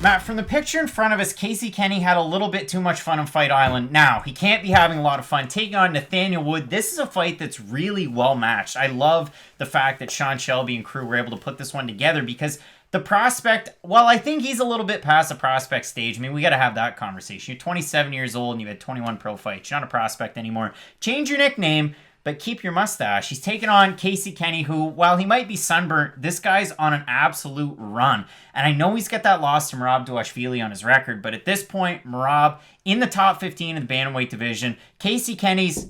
Matt, from the picture in front of us, Casey Kenney had a little bit too much fun on Fight Island. Now, he can't be having a lot of fun taking on Nathaniel Wood. This is a fight that's really well matched. I love the fact that Sean Shelby and crew were able to put this one together because the prospect, well, I think he's a little bit past the prospect stage. I mean, we got to have that conversation. You're 27 years old and you've had 21 pro fights. You're not a prospect anymore. Change your nickname, but keep your mustache. He's taking on Casey Kenney, who, while he might be sunburnt, this guy's on an absolute run. And I know he's got that loss to Merab Dvalishvili on his record, but at this point, Merab in the top 15 in the bantamweight division. Casey Kenney's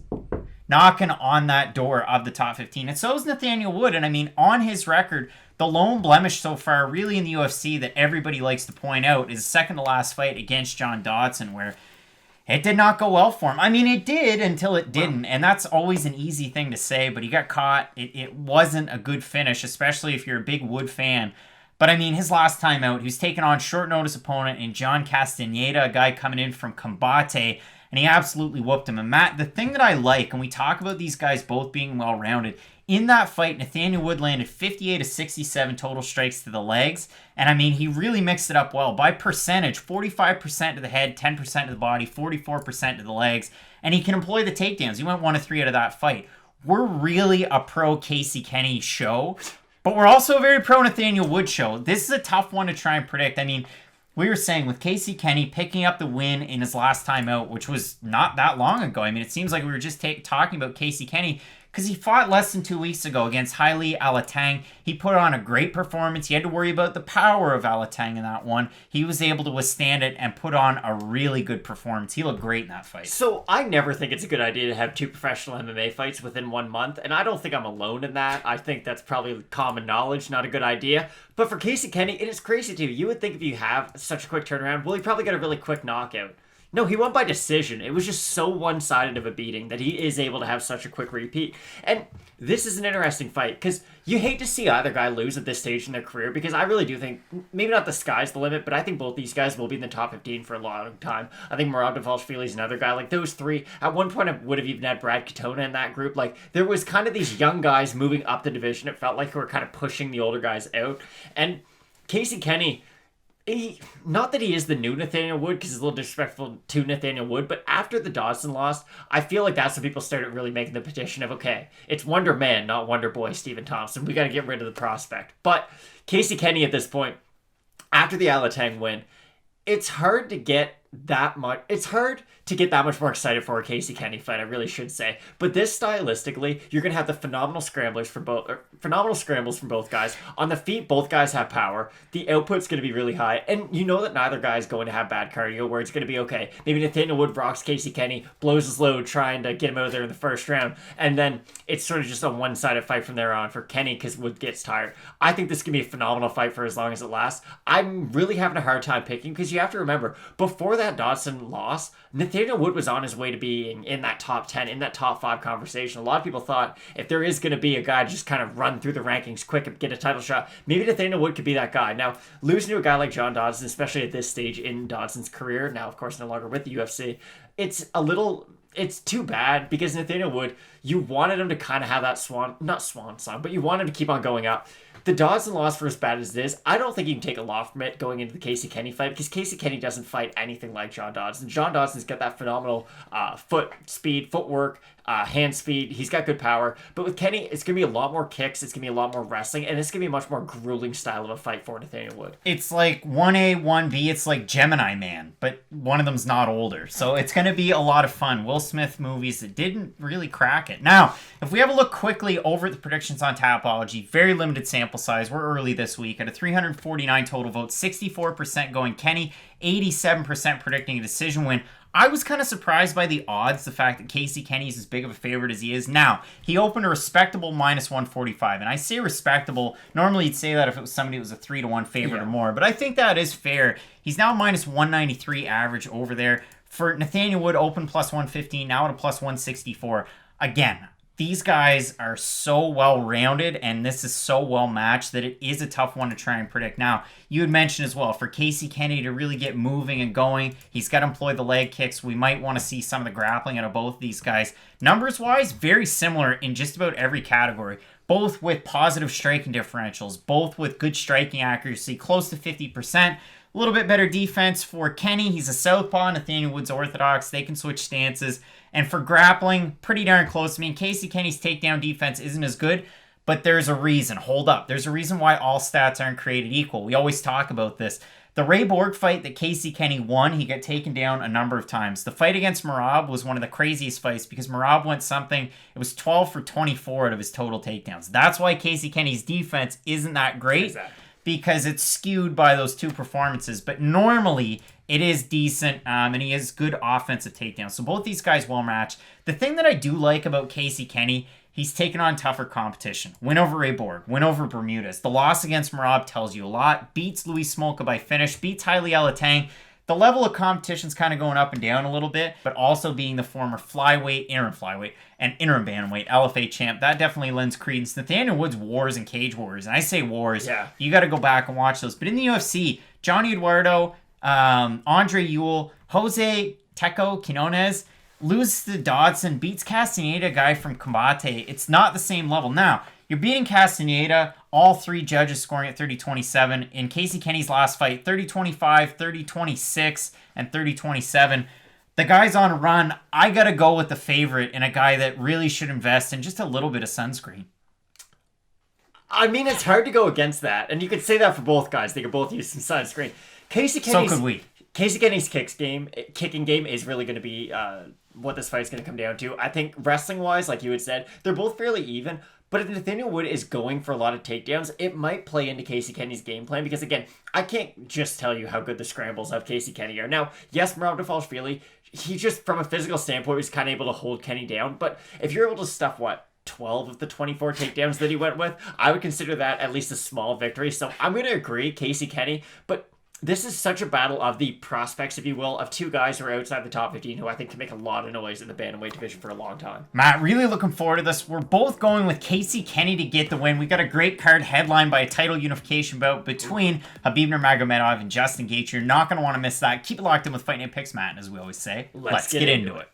knocking on that door of the top 15. And so is Nathaniel Wood. And I mean, on his record, the lone blemish so far, really in the UFC, that everybody likes to point out is the second to last fight against John Dodson, where it did not go well for him. I mean, it did until it didn't, and that's always an easy thing to say, but he got caught. It wasn't a good finish, especially if you're a big Wood fan. But I mean, his last time out, he was taking on short notice opponent in John Castaneda, a guy coming in from Combate, and he absolutely whooped him. And Matt, the thing that I like, and we talk about these guys both being well-rounded, in that fight, Nathaniel Wood landed 58 of 67 total strikes to the legs. And I mean, he really mixed it up well. By percentage, 45% to the head, 10% to the body, 44% to the legs. And he can employ the takedowns. He went 1 of 3 out of that fight. We're really a pro Casey Kenney show, but we're also a very pro Nathaniel Wood show. This is a tough one to try and predict. I mean, we were saying with Casey Kenney picking up the win in his last time out, which was not that long ago. I mean, it seems like we were just talking about Casey Kenney because he fought less than 2 weeks ago against Haile Alatang. He put on a great performance. He had to worry about the power of Alatang in that one. He was able to withstand it and put on a really good performance. He looked great in that fight. So I never think it's a good idea to have 2 professional MMA fights within 1 month, and I don't think I'm alone in that. I think that's probably common knowledge, not a good idea. But for Casey Kenney, it is crazy too. You would think if you have such a quick turnaround, well, he probably got a really quick knockout. No, he won by decision. It was just so one-sided of a beating that he is able to have such a quick repeat. And this is an interesting fight because you hate to see either guy lose at this stage in their career because I really do think, maybe not the sky's the limit, but I think both these guys will be in the top 15 for a long time. I think Merab Dvalishvili is another guy. Like, those three, at one point I would have even had Brad Katona in that group. Like, there was kind of these young guys moving up the division. It felt like they were kind of pushing the older guys out. And Casey Kenney, not that he is the new Nathaniel Wood, because he's a little disrespectful to Nathaniel Wood, but after the Dodson loss, I feel like that's when people started really making the petition of, okay, it's Wonder Man, not Wonder Boy Stephen Thompson. We got to get rid of the prospect. But Casey Kenney at this point, after the Alatang win, it's hard to get that much. It's hard to get that much more excited for a Casey Kenney fight, I really should say. But this, stylistically, you're gonna have the phenomenal scrambles from both guys. On the feet, both guys have power. The output's gonna be really high, and you know that neither guy is going to have bad cardio, where it's gonna be okay. Maybe Nathaniel Wood rocks Casey Kenney, blows his load, trying to get him out of there in the first round, and then it's sort of just a one-sided fight from there on for Kenney because Wood gets tired. I think this can be a phenomenal fight for as long as it lasts. I'm really having a hard time picking because you have to remember, before that Dodson loss, Nathaniel Wood was on his way to being in that top 10, in that top 5 conversation. A lot of people thought if there is going to be a guy to just kind of run through the rankings quick and get a title shot, maybe Nathaniel Wood could be that guy. Now, losing to a guy like John Dodson, especially at this stage in Dodson's career, now of course no longer with the UFC, it's too bad because Nathaniel Wood, you wanted him to kind of have that not swan song, but you want him to keep on going up. The Dodson loss, for as bad as it is, I don't think you can take a loss from it going into the Casey Kenney fight because Casey Kenney doesn't fight anything like John Dodson. John Dodson's got that phenomenal footwork, hand speed. He's got good power. But with Kenney, it's going to be a lot more kicks. It's going to be a lot more wrestling. And it's going to be a much more grueling style of a fight for Nathaniel Wood. It's like 1A, 1B. It's like Gemini Man, but one of them's not older. So it's going to be a lot of fun. Will Smith movies that didn't really crack it. Now, if we have a look quickly over at the predictions on Tapology, very limited sample size. We're early this week at a 349 total votes, 64% going Kenney, 87% predicting a decision win. I was kind of surprised by the odds, the fact that Casey Kenney is as big of a favorite as he is. Now, he opened a respectable minus 145, and I say respectable. Normally, you'd say that if it was somebody who was a 3-1 favorite or more, but I think that is fair. He's now minus 193 average over there. For Nathaniel Wood, open plus 115, now at a plus 164. Again, these guys are so well-rounded, and this is so well-matched that it is a tough one to try and predict. Now, you had mentioned as well, for Casey Kenney to really get moving and going, he's got to employ the leg kicks. We might want to see some of the grappling out of both these guys. Numbers-wise, very similar in just about every category. Both with positive striking differentials, both with good striking accuracy, close to 50%. A little bit better defense for Kenny. He's a southpaw. Nathaniel Wood's orthodox. They can switch stances. And for grappling, pretty darn close. I mean, Casey Kenney's takedown defense isn't as good, but there's a reason. Hold up. There's a reason why all stats aren't created equal. We always talk about this. The Ray Borg fight that Casey Kenney won, he got taken down a number of times. The fight against Merab was one of the craziest fights because Merab went something, it was 12 for 24 out of his total takedowns. That's why Casey Kenney's defense isn't that great. Exactly. Because it's skewed by those two performances. But normally, it is decent, and he has good offensive takedowns. So both these guys well matched. The thing that I do like about Casey Kenney, he's taken on tougher competition. Win over Ray Borg, win over Bermudez. The loss against Merab tells you a lot. Beats Louis Smolka by finish, beats Haile Elatang. The level of competition's kind of going up and down a little bit, but also being the former flyweight, and interim bantamweight LFA champ, that definitely lends credence. Nathaniel Wood's wars and cage wars, and I say wars, you got to go back and watch those. But in the UFC, Johnny Eduardo, Andre Ewell, Jose Teco Quinones loses to Dodson, beats Castaneda, a guy from Combate. It's not the same level. Now, you're beating Castaneda, all three judges scoring at 30-27. In Casey Kenney's last fight, 30-25, 30-26, and 30-27. The guy's on a run. I got to go with the favorite and a guy that really should invest in just a little bit of sunscreen. I mean, it's hard to go against that. And you could say that for both guys. They could both use some sunscreen. Casey Kenney's, so could we. Casey Kenney's kicking game is really going to be what this fight's going to come down to. I think wrestling-wise, like you had said, they're both fairly even. But if Nathaniel Wood is going for a lot of takedowns, it might play into Casey Kenney's game plan. Because, again, I can't just tell you how good the scrambles of Casey Kenney are. Now, yes, Merab Dvalishvili, he just, from a physical standpoint, was kind of able to hold Kenny down. But if you're able to stuff, 12 of the 24 takedowns that he went with, I would consider that at least a small victory. So I'm going to agree, Casey Kenney. But this is such a battle of the prospects, if you will, of two guys who are outside the top 15 who I think can make a lot of noise in the bantamweight division for a long time. Matt, really looking forward to this. We're both going with Casey Kenney to get the win. We got a great card headlined by a title unification bout between Khabib Nurmagomedov and Justin Gaethje. You're not going to want to miss that. Keep it locked in with Fight Night Picks, Matt, as we always say. Let's get into it.